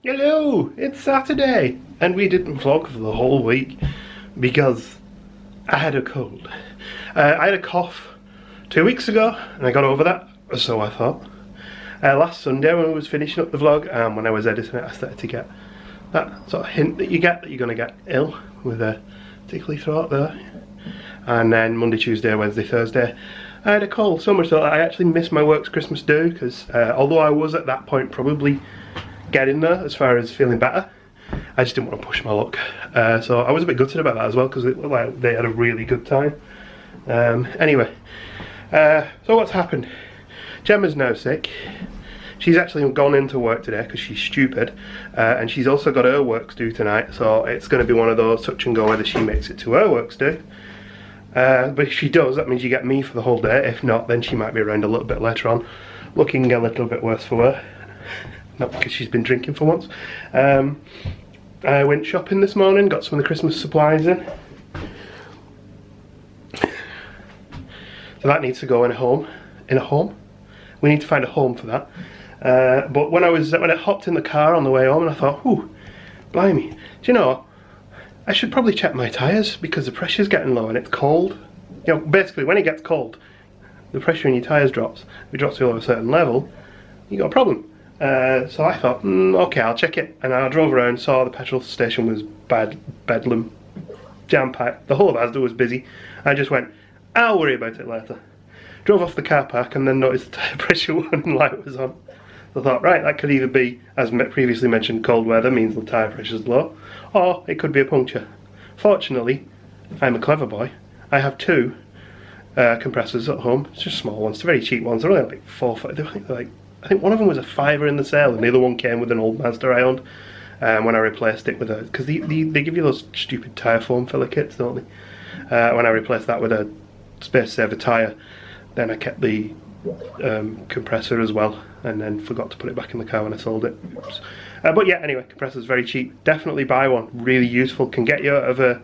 Hello, it's Saturday, and we didn't vlog for the whole week because I had a cold. I had a cough 2 weeks ago, and I got over that, or so I thought. Last Sunday when I was finishing up the vlog, and when I was editing it, I started to get that sort of hint that you get that you're going to get ill with a tickly throat there. And then Monday, Tuesday, Wednesday, Thursday, I had a cold, so much so that I actually missed my work's Christmas do, because although I was at that point probably getting there as far as feeling better, I just didn't want to push my luck. So I was a bit gutted about that as well, because like, they had a really good time. Anyway, so what's happened? Gemma's now sick. She's actually gone into work today because she's stupid, and she's also got her works due tonight, so it's going to be one of those touch and go whether she makes it to her works due. But if she does, that means you get me for the whole day. If not, then she might be around a little bit later on, looking a little bit worse for her. Not because she's been drinking for once. I went shopping this morning, got some of the Christmas supplies in. So that needs to go in a home. In a home? We need to find a home for that. But when I hopped in the car on the way home, and I thought, ooh, blimey, do you know, I should probably check my tyres because the pressure's getting low and it's cold. You know, basically when it gets cold, the pressure in your tyres drops. If it drops below a certain level, you got a problem. So I thought, okay, I'll check it. And I drove around, saw the petrol station was bedlam, jam-packed. The whole of Asda was busy. I just went, I'll worry about it later. Drove off the car park and then noticed the tyre pressure warning light was on. So I thought, right, that could either be, as previously mentioned, cold weather means the tyre pressure's low, or it could be a puncture. Fortunately, I'm a clever boy. I have two compressors at home. It's just small ones, they're very cheap ones. They're only like 4 foot. I think one of them was a £5 in the sale, and the other one came with an old Mazda I owned. When I replaced it with a, because they give you those stupid tyre foam filler kits, don't they? When I replaced that with a space saver tyre, then I kept the compressor as well, and then forgot to put it back in the car when I sold it. Oops. But yeah, anyway, compressor's very cheap. Definitely buy one. Really useful. Can get you out of a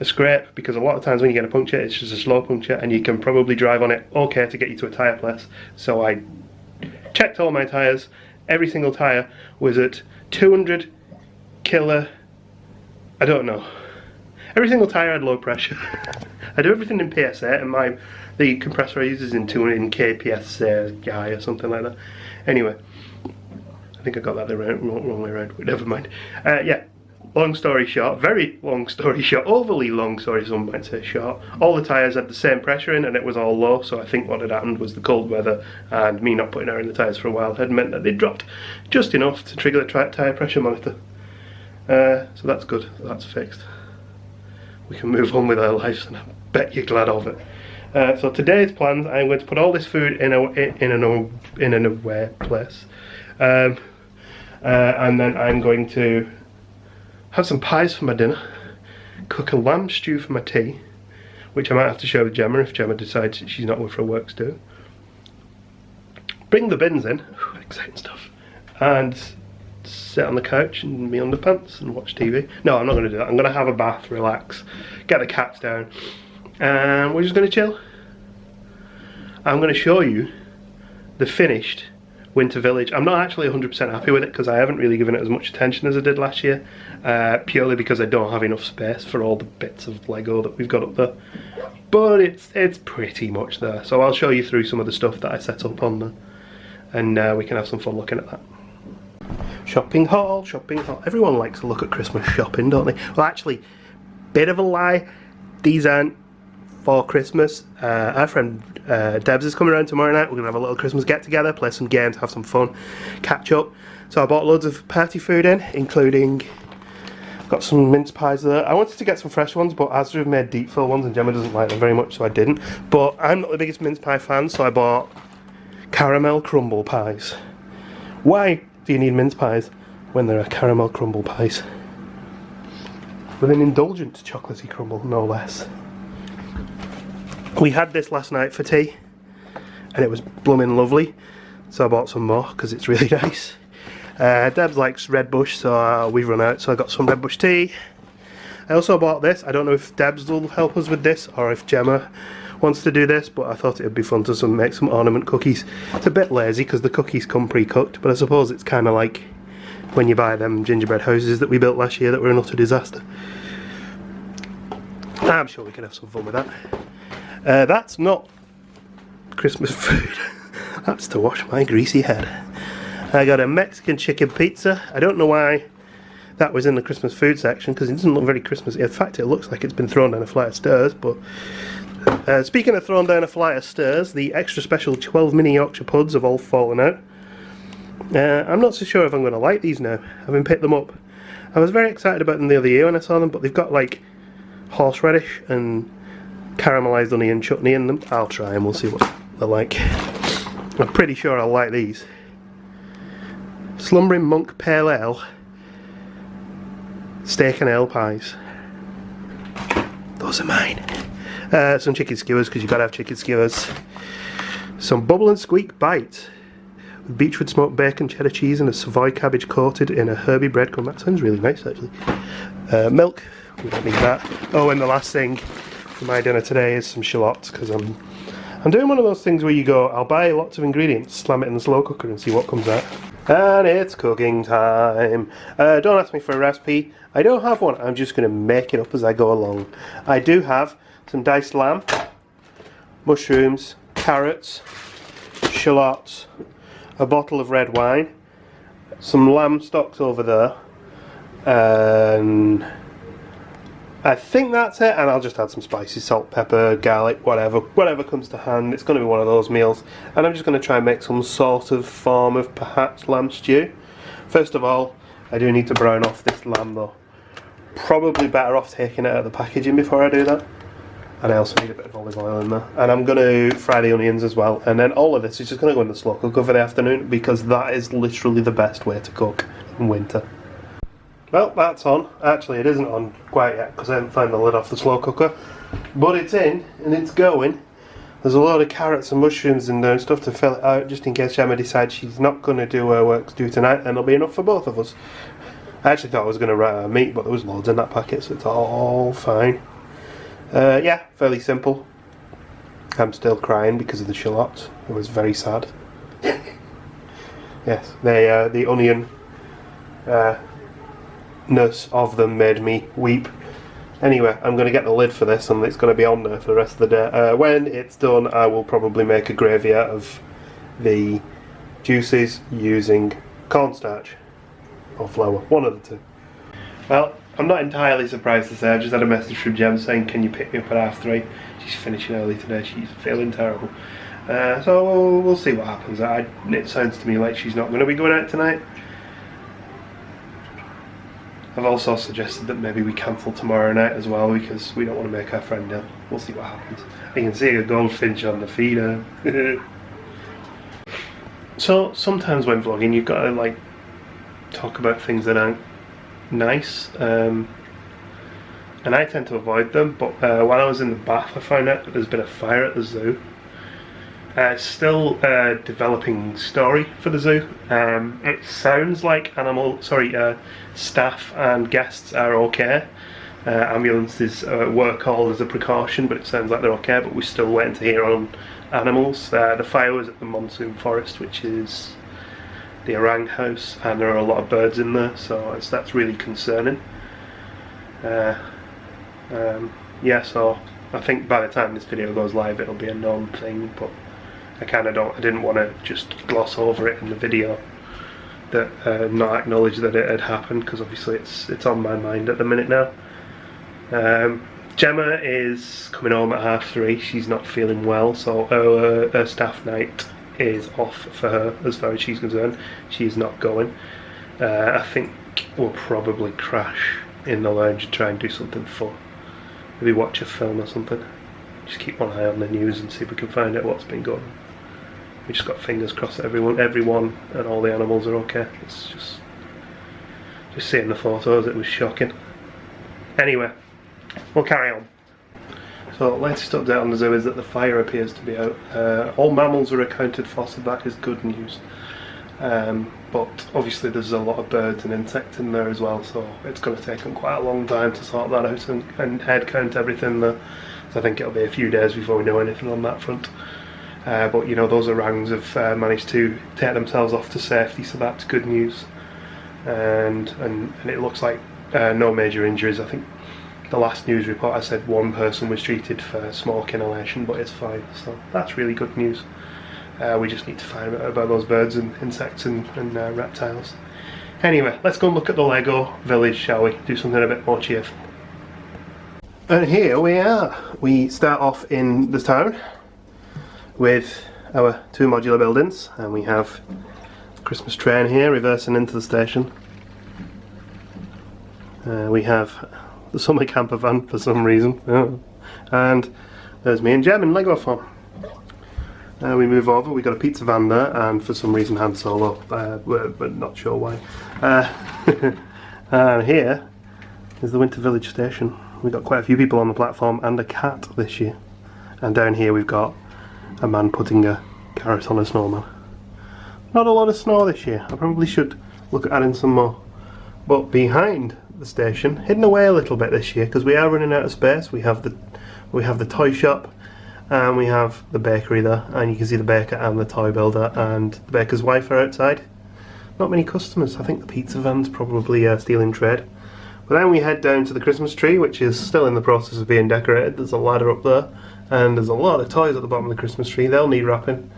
scrape, because a lot of times when you get a puncture, it's just a slow puncture, and you can probably drive on it okay to get you to a tyre place. So I checked all my tyres. Every single tyre was at 200 kilo. I don't know. Every single tyre had low pressure. I do everything in PSA, and the compressor I use is in 200 kPSI or something like that. Anyway, I think I got that the wrong way around, but never mind. Yeah, long story short, very long story short, overly long story, some might say short. All the tyres had the same pressure in, and it was all low, so I think what had happened was the cold weather and me not putting air in the tyres for a while had meant that they dropped just enough to trigger the tyre pressure monitor. So that's good, that's fixed. We can move on with our lives, and I bet you're glad of it. So today's plans, I'm going to put all this food in an away place, and then I'm going to have some pies for my dinner, cook a lamb stew for my tea, which I might have to share with Gemma if Gemma decides she's not with her works do. Bring the bins in, exciting stuff, and sit on the couch in my underpants and watch TV. No, I'm not going to do that. I'm going to have a bath, relax, get the cats down, and we're just going to chill. I'm going to show you the finished winter village. I'm not actually 100% happy with it because I haven't really given it as much attention as I did last year, purely because I don't have enough space for all the bits of Lego that we've got up there. But it's pretty much there. So I'll show you through some of the stuff that I set up on there, and we can have some fun looking at that. Shopping haul, shopping haul. Everyone likes to look at Christmas shopping, don't they? Well, actually, bit of a lie. These aren't for Christmas. Our friend Debs is coming around tomorrow night. We're going to have a little Christmas get-together, play some games, have some fun, catch up. So I bought loads of party food in, including, got some mince pies there. I wanted to get some fresh ones, but Asda have made deep fill ones, and Gemma doesn't like them very much, so I didn't. But I'm not the biggest mince pie fan, so I bought caramel crumble pies. Why do you need mince pies when there are caramel crumble pies? With an indulgent chocolatey crumble, no less. We had this last night for tea, and it was blooming lovely, so I bought some more because it's really nice. Debs likes Red Bush, so we've run out, so I got some Red Bush tea. I also bought this. I don't know if Debs will help us with this or if Gemma wants to do this, but I thought it would be fun to make some ornament cookies. It's a bit lazy because the cookies come pre-cooked, but I suppose it's kind of like when you buy them gingerbread houses that we built last year that were an utter disaster. I'm sure we can have some fun with that. That's not Christmas food. That's to wash my greasy head. I got a Mexican chicken pizza. I don't know why that was in the Christmas food section, because it doesn't look very Christmassy. In fact, it looks like it's been thrown down a flight of stairs. But speaking of thrown down a flight of stairs, the extra special 12 mini Yorkshire puds have all fallen out. I'm not so sure if I'm going to like these now, having picked them up. I was very excited about them the other year when I saw them, but they've got like horseradish and caramelised onion chutney in them. I'll try them, we'll see what they're like. I'm pretty sure I'll like these. Slumbering Monk Pale Ale, steak and ale pies. Those are mine. Some chicken skewers, because you've got to have chicken skewers. Some Bubble and Squeak Bites with beechwood smoked bacon, cheddar cheese and a Savoy cabbage coated in a herby breadcrumb. That sounds really nice actually. Milk, we don't need that. Oh, and the last thing for my dinner today is some shallots, because I'm doing one of those things where you go, I'll buy lots of ingredients, slam it in the slow cooker and see what comes out. And it's cooking time. Don't ask me for a recipe. I don't have one. I'm just going to make it up as I go along. I do have some diced lamb, mushrooms, carrots, shallots, a bottle of red wine, some lamb stocks over there, and I think that's it. And I'll just add some spices, salt, pepper, garlic, whatever comes to hand. It's going to be one of those meals, and I'm just going to try and make some sort of form of perhaps lamb stew. First of all, I do need to brown off this lamb though. Probably better off taking it out of the packaging before I do that. And I also need a bit of olive oil in there. And I'm going to fry the onions as well. And then all of this is just going to go in the slow cooker for the afternoon, because that is literally the best way to cook in winter. Well, that's on. Actually, it isn't on quite yet, because I haven't found the lid off the slow cooker. But it's in, and it's going. There's a load of carrots and mushrooms in there and stuff to fill it out, just in case Gemma decides she's not going to do her work to do tonight, and it'll be enough for both of us. I actually thought I was going to write out meat, but there was loads in that packet, so it's all fine. Yeah, fairly simple. I'm still crying because of the shallots. It was very sad. Yes, the onion ness of them made me weep. Anyway, I'm going to get the lid for this, and it's going to be on there for the rest of the day. When it's done, I will probably make a gravy out of the juices using cornstarch or flour, one of the two. Well, I'm not entirely surprised to say, I just had a message from Jem saying, can you pick me up at 3:30? She's finishing early today, she's feeling terrible. So we'll see what happens. It sounds to me like she's not going to be going out tonight. I've also suggested that maybe we cancel tomorrow night as well, because we don't want to make our friend ill. We'll see what happens. I can see a goldfinch on the feeder. So sometimes when vlogging you've got to like talk about things that aren't nice, and I tend to avoid them, but while I was in the bath I found out that there's been a fire at the zoo. It's still a developing story for the zoo. It sounds like staff and guests are okay. Ambulances were called as a precaution, but it sounds like they're okay, but we're still waiting to hear on animals. The fire was at the monsoon forest, which is the orang house, and there are a lot of birds in there, so that's really concerning. Yeah, so I think by the time this video goes live it'll be a known thing, but I didn't want to just gloss over it in the video, that not acknowledge that it had happened, because obviously it's on my mind at the minute now. Gemma is coming home at 3:30. She's not feeling well, so her staff night is off for her as far as she's concerned. She's not going. I think we'll probably crash in the lounge and try and do something fun. Maybe watch a film or something. Just keep one eye on the news and see if we can find out what's been going on. We just got fingers crossed that everyone and all the animals are okay. It's just seeing the photos, it was shocking. Anyway, we'll carry on. So, latest update on the zoo is that the fire appears to be out. All mammals are accounted for, so that is good news. But obviously there's a lot of birds and insects in there as well, so it's going to take them quite a long time to sort that out and head count everything there. So I think it'll be a few days before we know anything on that front. But you know, those orangs have managed to take themselves off to safety, so that's good news. and it looks like no major injuries. I think the last news report I said one person was treated for smoke inhalation, but it's fine, so that's really good news. We just need to find out about those birds and insects and reptiles. Anyway, let's go and look at the Lego village, shall we? Do something a bit more cheerful. And here we are. We start off in the town with our 2 modular buildings, and we have the Christmas train here reversing into the station. We have the summer camper van for some reason, and there's me and Jem in Lego form. We move over, we got a pizza van there, and for some reason Han Solo, we're not sure why. And here is the Winter Village station. We've got quite a few people on the platform and a cat this year. And down here we've got a man putting a carrot on a snowman. Not a lot of snow this year. I probably should look at adding some more. But behind the station, hidden away a little bit this year because we are running out of space. We have the toy shop, and we have the bakery there, and you can see the baker and the toy builder and the baker's wife are outside. Not many customers. I think the pizza van's probably still in trade. But then we head down to the Christmas tree, which is still in the process of being decorated. There's a ladder up there, and there's a lot of toys at the bottom of the Christmas tree. They'll need wrapping.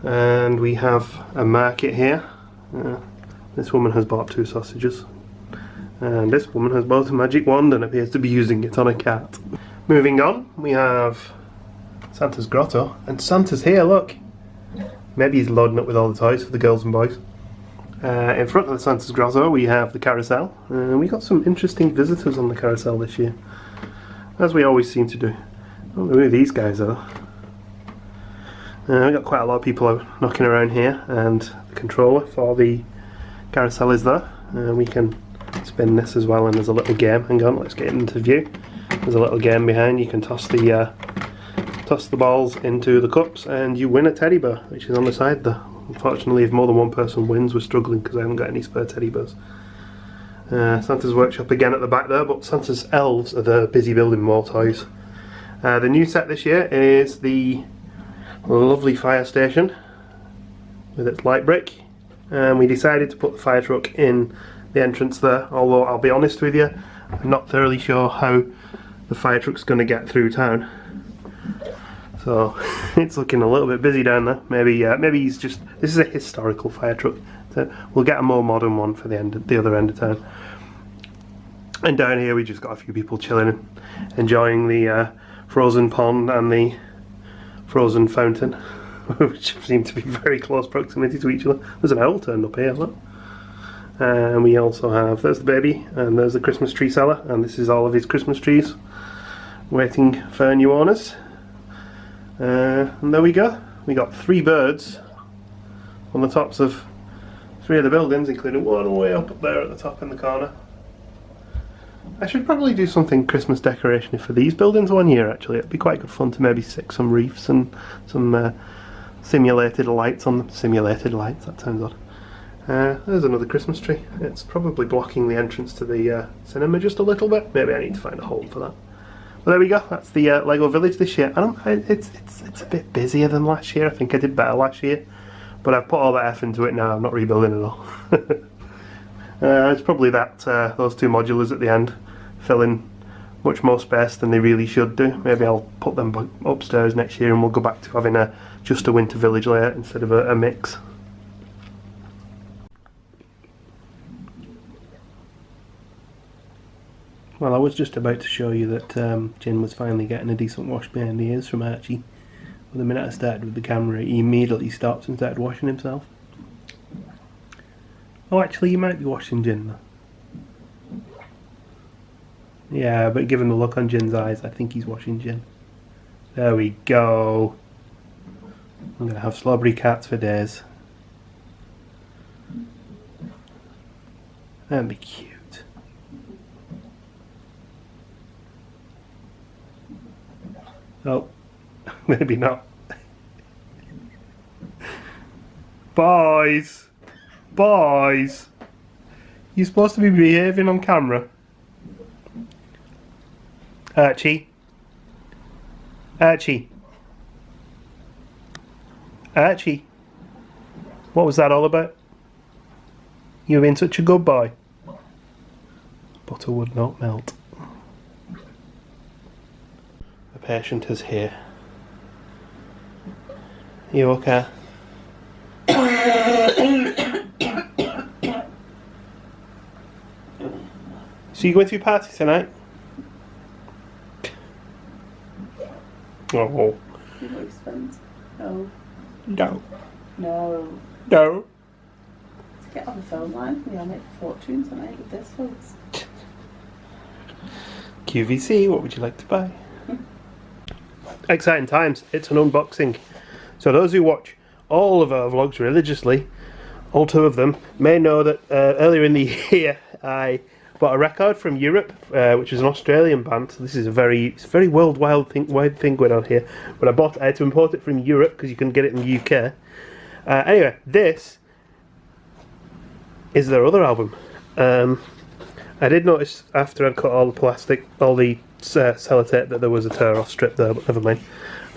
And we have a market here. This woman has bought 2 sausages. And this woman has bought a magic wand and appears to be using it on a cat. Moving on, we have Santa's grotto. And Santa's here, look! Maybe he's loading up with all the toys for the girls and boys. In front of the Santa's grotto we have the carousel, and we got some interesting visitors on the carousel this year, as we always seem to do. I don't know who these guys are. We got quite a lot of people out knocking around here, and the controller for the carousel is there. We can spin this as well, and there's a little game. Hang on, let's get into view. There's a little game behind. You can toss the balls into the cups, and you win a teddy bear, which is on the side there. Unfortunately, if more than one person wins, we're struggling because I haven't got any spare teddy bears. Santa's workshop again at the back there, but Santa's elves are there busy building more toys. The new set this year is the lovely fire station with its light brick, and we decided to put the fire truck in the entrance there, although I'll be honest with you, I'm not thoroughly sure how the fire truck's going to get through town. So it's looking a little bit busy down there. Maybe he's just. This is a historical fire truck. So we'll get a more modern one for the other end of town. And down here we just got a few people chilling and enjoying the frozen pond and the frozen fountain, which seem to be very close proximity to each other. There's an owl turned up here, look. And we also have, there's the baby, and there's the Christmas tree seller, and this is all of his Christmas trees waiting for new owners. And there we go. We got 3 birds on the tops of 3 of the buildings, including one way up there at the top in the corner. I should probably do something Christmas decoration for these buildings one year, actually. It'd be quite good fun to maybe stick some wreaths and some simulated lights on them. Simulated lights, that sounds odd. There's another Christmas tree. It's probably blocking the entrance to the cinema just a little bit. Maybe I need to find a home for that. Well, there we go. That's the Lego Village this year. It's a bit busier than last year. I think I did better last year, but I've put all that effort into it now. I'm not rebuilding it all. It's probably that those 2 modulars at the end fill in much more space than they really should do. Maybe I'll put them upstairs next year, and we'll go back to having just a Winter Village layout instead of a mix. Well, I was just about to show you that Jin was finally getting a decent wash behind the ears from Archie. But the minute I started with the camera, he immediately stopped and started washing himself. Oh, actually, you might be washing Jin though. Yeah, but given the look on Jin's eyes, I think he's washing Jin. There we go. I'm going to have slobbery cats for days. That'd be cute. Oh, maybe not. Boys! Boys! You're supposed to be behaving on camera. Archie. Archie. Archie. What was that all about? You've been such a good boy. Butter would not melt. The patient is here. You okay? So you going to your party tonight? Oh. You know expense? No. No. No. No. To get on the phone line, we'll make a fortune tonight with this, folks. QVC, what would you like to buy? Exciting times. It's an unboxing. So those who watch all of our vlogs religiously, all 2 of them, may know that earlier in the year I bought a record from Europe, which is an Australian band. So this is a very worldwide thing going on here. But I had to import it from Europe because you can get it in the UK. Anyway, this is their other album. I did notice after I'd cut all the plastic, all the sellotape, that there was a tear-off strip there, but never mind.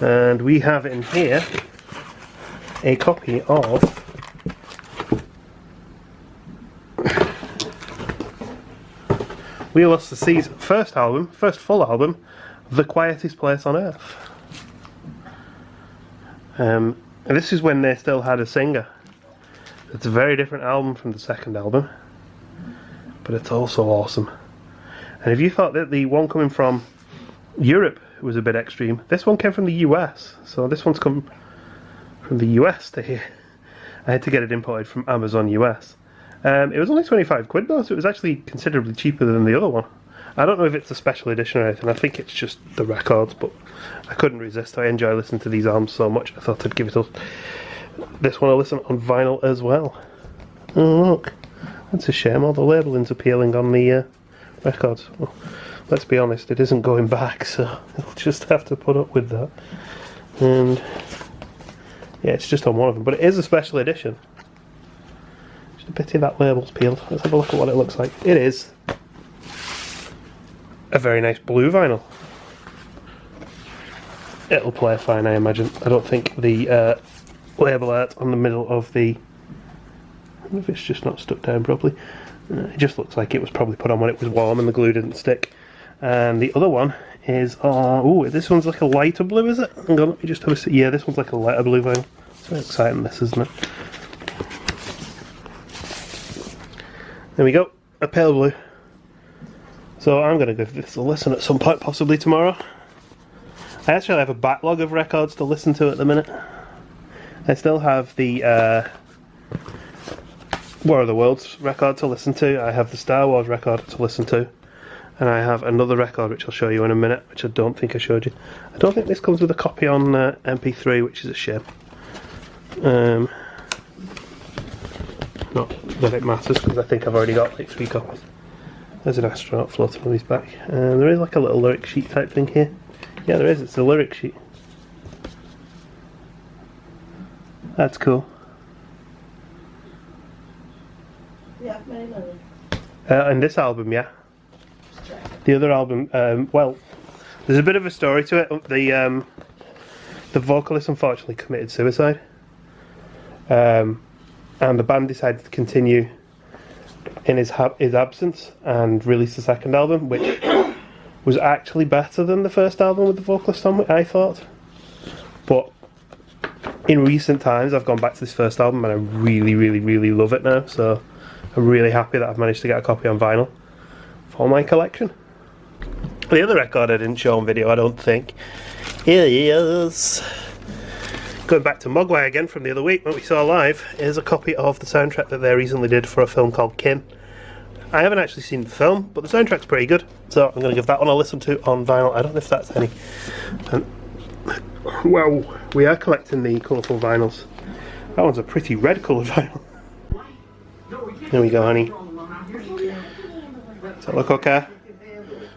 And we have in here a copy of We Lost the Sea's first full album, The Quietest Place on Earth. And this is when they still had a singer. It's a very different album from the second album, but it's also awesome. And if you thought that the one coming from Europe was a bit extreme, this one came from the US. So this one's come from the US to here. I had to get it imported from Amazon US. It was only 25 quid though, so it was actually considerably cheaper than the other one. I don't know if it's a special edition or anything. I think it's just the records, but I couldn't resist. I enjoy listening to these albums so much, I thought I'd give it this one a listen on vinyl as well. Oh look, that's a shame, all the labelling's appealing on the records. Well, let's be honest, it isn't going back, so you'll just have to put up with that. And yeah, it's just on one of them, but it is a special edition. Just a pity that label's peeled. Let's have a look at what it looks like. It is a very nice blue vinyl. It'll play fine, I imagine. I don't think the label art on the middle of the... I don't know if it's just not stuck down properly. It just looks like it was probably put on when it was warm and the glue didn't stick. And the other one is... oh, this one's like a lighter blue, is it? Hang on, let me just have a see. Yeah, this one's like a lighter blue vinyl. It's very exciting, this, isn't it? There we go, a pale blue. So I'm going to give this a listen at some point, possibly tomorrow. I actually have a backlog of records to listen to at the minute. I still have the War of the Worlds record to listen to. I have the Star Wars record to listen to. And I have another record which I'll show you in a minute, which I don't think I showed you. I don't think this comes with a copy on MP3, which is a shame. Not that it matters, because I think I've already got like 3 copies. There's an astronaut floating on his back. There is like a little lyric sheet type thing here. Yeah, there is. It's a lyric sheet. That's cool. Yeah, many lyrics. And this album, yeah. The other album, well, there's a bit of a story to it. The vocalist unfortunately committed suicide. And the band decided to continue in his absence and release the second album, which was actually better than the first album with the vocalist on it, I thought. But in recent times I've gone back to this first album and I really love it now, so I'm really happy that I've managed to get a copy on vinyl for my collection. The other record I didn't show on video, I don't think, is... going back to Mogwai again from the other week when we saw live, is a copy of the soundtrack that they recently did for a film called Kin. I haven't actually seen the film, but the soundtrack's pretty good, so I'm going to give that one a listen to on vinyl. I don't know if that's any... well, we are collecting the colourful vinyls. That one's a pretty red coloured vinyl. There we go, honey. Does that look okay?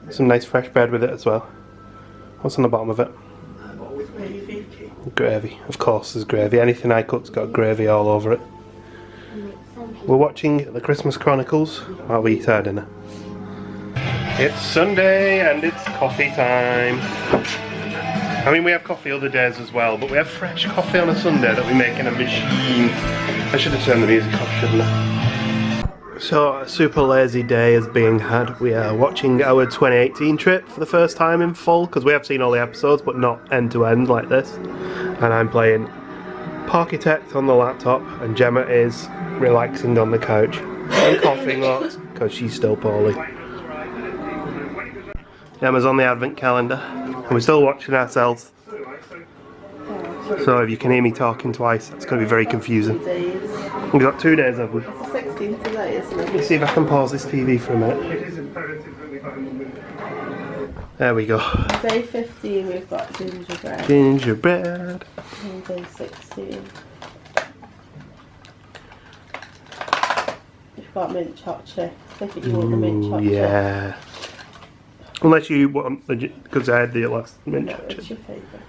Some nice fresh bread with it as well. What's on the bottom of it? Gravy. Of course there's gravy. Anything I cook's got gravy all over it. We're watching the Christmas Chronicles while we eat our dinner. It's Sunday and it's coffee time. I mean, we have coffee other days as well, but we have fresh coffee on a Sunday that we make in a machine. I should have turned the music off, shouldn't I? So, a super lazy day is being had. We are watching our 2018 trip for the first time in full, because we have seen all the episodes, but not end to end like this. And I'm playing Parkitect on the laptop, and Gemma is relaxing on the couch and coughing lots, because she's still poorly. Gemma's on the advent calendar, and we're still watching ourselves. So if you can hear me talking twice, it's going to be very confusing. We've got 2 days, have we? It's the 16th today, isn't it? Let me see if I can pause this TV for a minute. There we go. Day 15 we've got gingerbread. Gingerbread. And day 16 we've got mint chocolate. I think you want the mint chocolate. Yeah. Unless you want the, because I had the last mint chocolate. What's your favourite?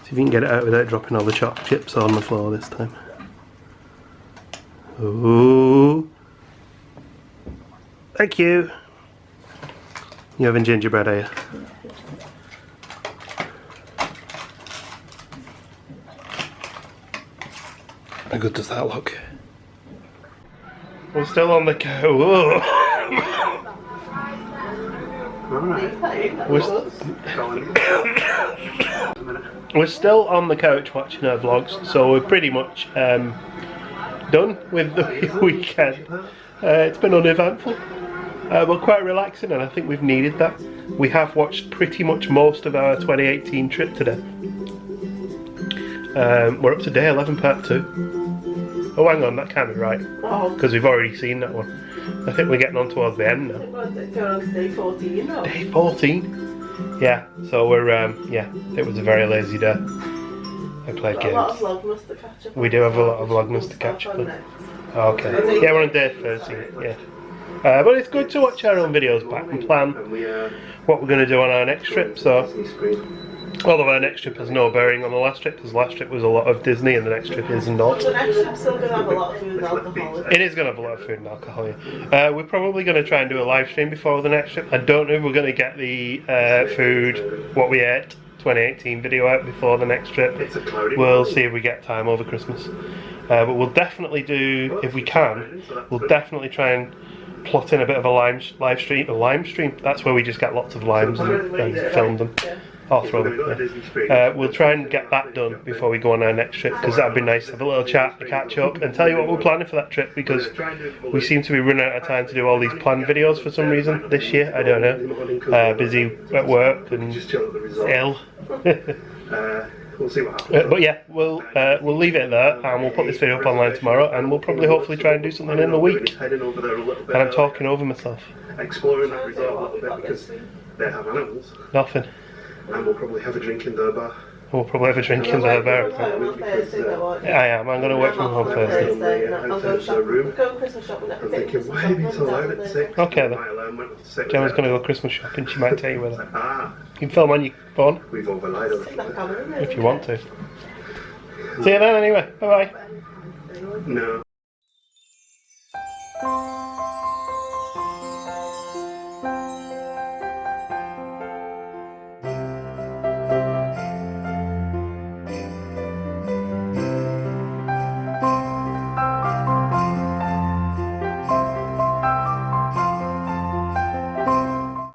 See if you can get it out without dropping all the chocolate chips on the floor this time. Ooh. Thank you. You having gingerbread, are you? How good does that look? We're still on the go. We're still on the couch watching our vlogs, so we're pretty much done with the weekend. It's been uneventful, but quite relaxing, and I think we've needed that. We have watched pretty much most of our 2018 trip today. We're up to day 11 part 2. Oh, hang on, that can't be right, because we've already seen that one. I think we're getting on towards the end now. We're on to day 14 now. Day 14? Yeah, so we're, yeah, it was a very lazy day. I played games. A lot of vlogmas to catch up on. We do have a lot of vlogmas to catch up on. Okay, yeah, we're on day 13, yeah. But it's good to watch our own videos back and plan what we're going to do on our next trip, so... Although our next trip has no bearing on the last trip, because the last trip was a lot of Disney and the next trip is not. The next trip's still going to have a lot of food and alcohol. It is going to have a lot of food and alcohol, yeah. We're probably going to try and do a live stream before the next trip. I don't know if we're going to get the food, what we ate, 2018 video out before the next trip. We'll see if we get time over Christmas. But we'll definitely do, if we can, we'll definitely try and plot in a bit of a live stream. A lime stream? That's where we just get lots of limes and film them. Or throw them, yeah. We'll try and get that done before we go on our next trip, because that'd be nice to have a little chat, catch up, and tell you what we're planning for that trip, because we seem to be running out of time to do all these planned videos for some reason this year. I don't know. Busy at work and ill. We'll see what happens. But yeah, we'll leave it there, and we'll put this video up online tomorrow, and we'll probably hopefully try and do something in the week. And I'm talking over myself. Exploring that resort a little bit, because they have animals. Nothing. And we'll probably have a drink in their bar. We'll probably have a drink in their bar. I am. I'm going to work from home Thursday. I'll go Christmas shopping. I'm thinking, why are you so loud at 6? Okay then. Gemma's going to go Christmas shopping. She might take you with her. You can film on your phone We've overlied on if you want to. See you then anyway. Bye bye. No.